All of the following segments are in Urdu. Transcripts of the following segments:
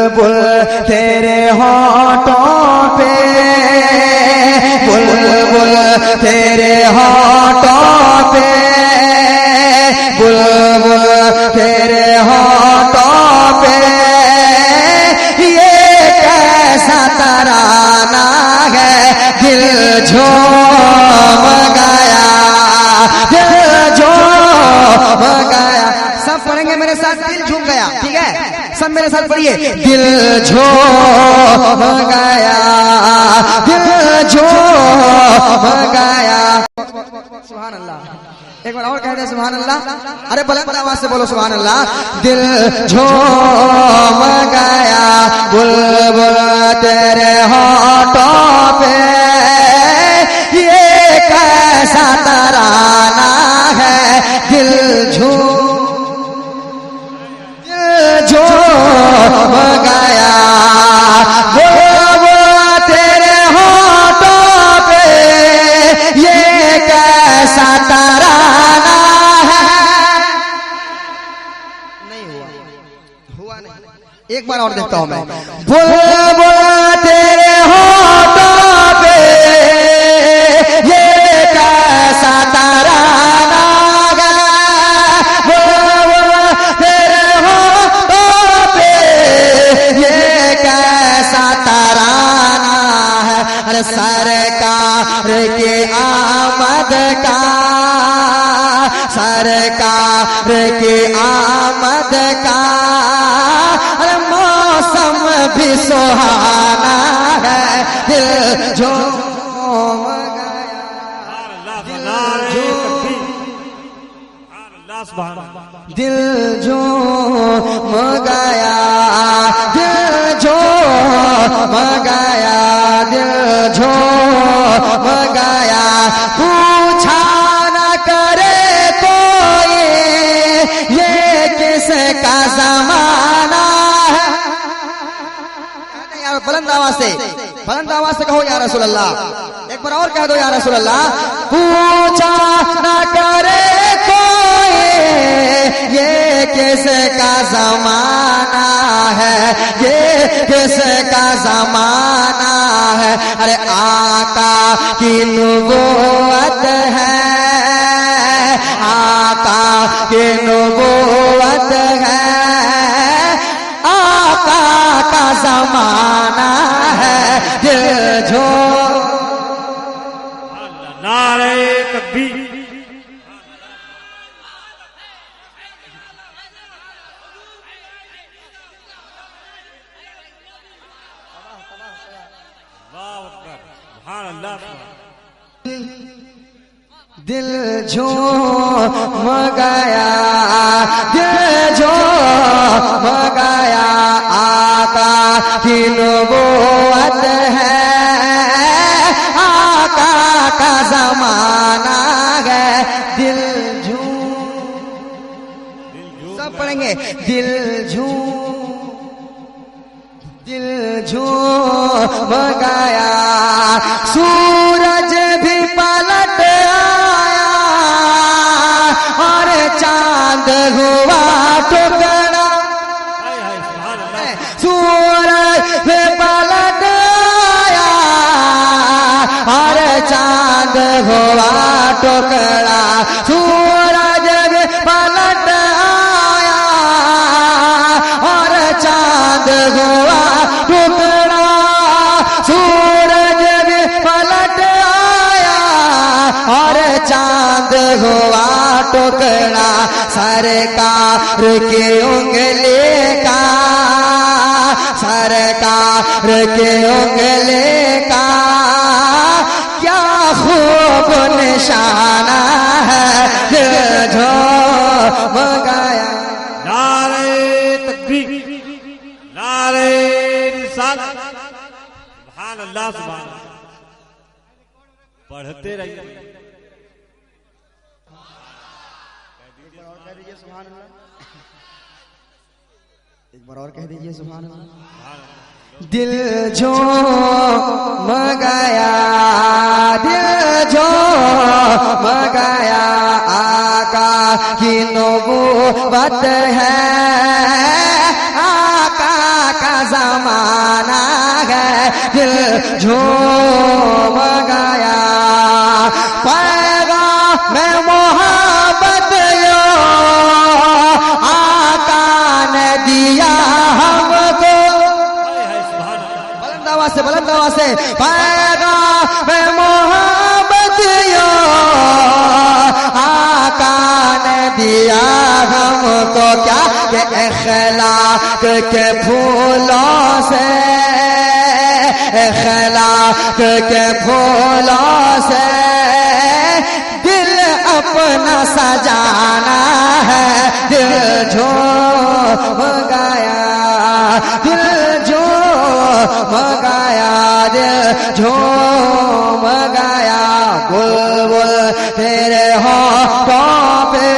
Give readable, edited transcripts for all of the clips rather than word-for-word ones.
بلبل تیرے ہونٹوں پہ، بلبل تیرے ہونٹوں پہ، بلبل تیرے ہونٹوں پہ، یہ کیسا ترانہ ہے دل جھوم گیا، دل جھوم گیا. سب پڑھیں گے میرے ساتھ، دل جھوم گیا. ٹھیک ہے، سب میرے ساتھ پڑھیے. دل جھوم گیا، دل جھوم گیا. سبحان اللہ. ایک بار اور کہہ دیں سبحان اللہ. ارے بلند آواز سے بولو سبحان اللہ. دل جھوم گیا بلبل تیرے ہونٹوں پہ، یہ کیسا ترانہ ہے دل جھوم گیا. بلبل تیرے ہونٹوں پہ، یہ کیسا ترانہ ہے. نہیں ہوا نہیں. ایک بار اور دیکھتا ہوں میں. بلبل تیرے ہونٹوں پہ، یہ کیسا ترانہ ہے. بلبل تیرے ہونٹوں پہ، یہ کیسا ترانہ ہے. ارے سرکار کی آمد کا، سرکار کی آمد کا، ارے موسم بھی سہانا ہے دل جھوم گیا، دل جھوم گیا، دل جھوم گیا، دل جھوم گیا. پوچھا نہ کرے کوئی یہ کس کا زمانہ ہے. بلند آواز سے، بلند آواز سے کہو یا رسول اللہ. ایک بار اور کہہ دو یا رسول اللہ. پوچھا نہ کرے کوئی یہ کس کا زمانہ ہے، یہ کس کا زمانہ ہے. ارے آقا کی نبوت ہے، آقا کی نبوت ہے، آقا کا زمانہ ہے دل جھوم. نعرہ تکبیر. دل جھوم گیا، دل جھوم گیا. آقا کی نبوت ہے، آقا کا زمانہ ہے دل جھوم. سب پڑھیں گے. دل جھوم، دل جھوم گیا. سورج بھی پلٹ آیا اور چاند ہوا ٹکڑا. سورج بھی پلٹ آیا اور چاند ہوا ٹکڑا. سورج بھی پلٹ آیا اور چاند ہوا ٹکڑا. سورج بھی پلٹ آیا اور چاند ہوا ٹکڑا. سرکار کی انگلی کا، سرکار کی انگلی کا کیا خوب نشانہ ہے دل جھوم گیا. نعرہ تکبیر، نعرہ رسالت. سبحان اللہ، سبحان اللہ. پڑھتے رہیے. ایک بار اور کہہ دیجئے سبحان اللہ. دل جھوم گیا، دل جھوم گیا. آقا کی نبوت ہے، آقا کا دل جھوم گیا پیغام میں محبت یو آقا نے دیا ہم کو بلند آواز سے پیغام میں محبت یو آقا نے دیا ہم کو کیا کہ اخلاق کے پھولوں سے اخلاق کے پھولوں سے دل اپنا سجانا ہے دل جھوم گیا دل جھوم گیا دل جھوم گیا بلبل تیرے ہونٹوں پہ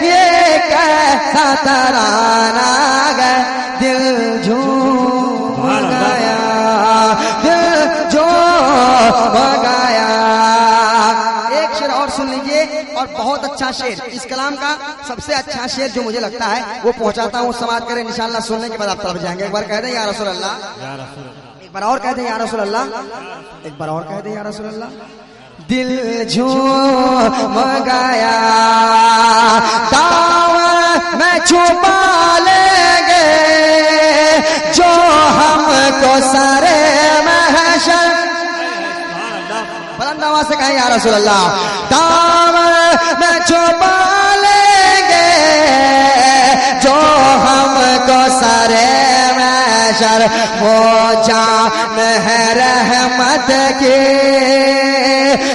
یہ کیسا ترانہ ہے دل جھوم گیا دل جھوم گیا ایک شعر اور سن لیجئے اور بہت اچھا شعر اس کلام کا سب سے اچھا شعر جو مجھے لگتا ہے وہ پہنچاتا ہوں سماعت کریں انشاءاللہ سننے کے بعد آپ طرف جائیں گے ایک بار کہہ دیں یا رسول اللہ ایک بار اور کہہ دیں یا رسول اللہ ایک بار اور کہہ دیں یا رسول اللہ دل جھوم گیا دامن میں چھپا لیں گے جو ہم کو سرے محشر بلند آواز سے کہیں یا رسول اللہ دامن میں چھپا لیں گے جو ہم کو سرے محشر وہ جان ہے رحمت کی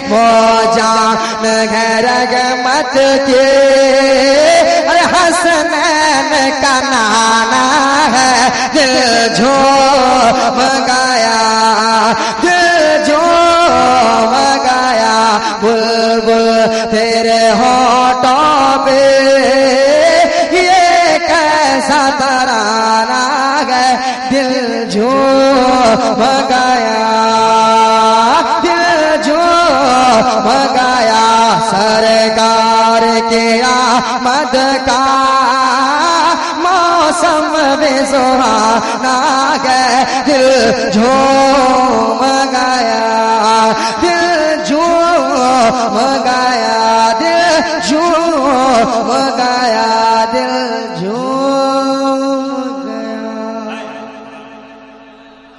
وہ جان ہے رحمت کی ارے حسنین کا نانا ہے دل جھوم گیا دل جھوم گیا بلبل تیرے ہونٹوں پہ یہ کیسا ترانہ ہے دل جھوم گیا دل جھوم گیا سرکار کے آمد کا موسم بھی سہانا ہے دل جھوم گیا دل جھوم گیا دل جھوم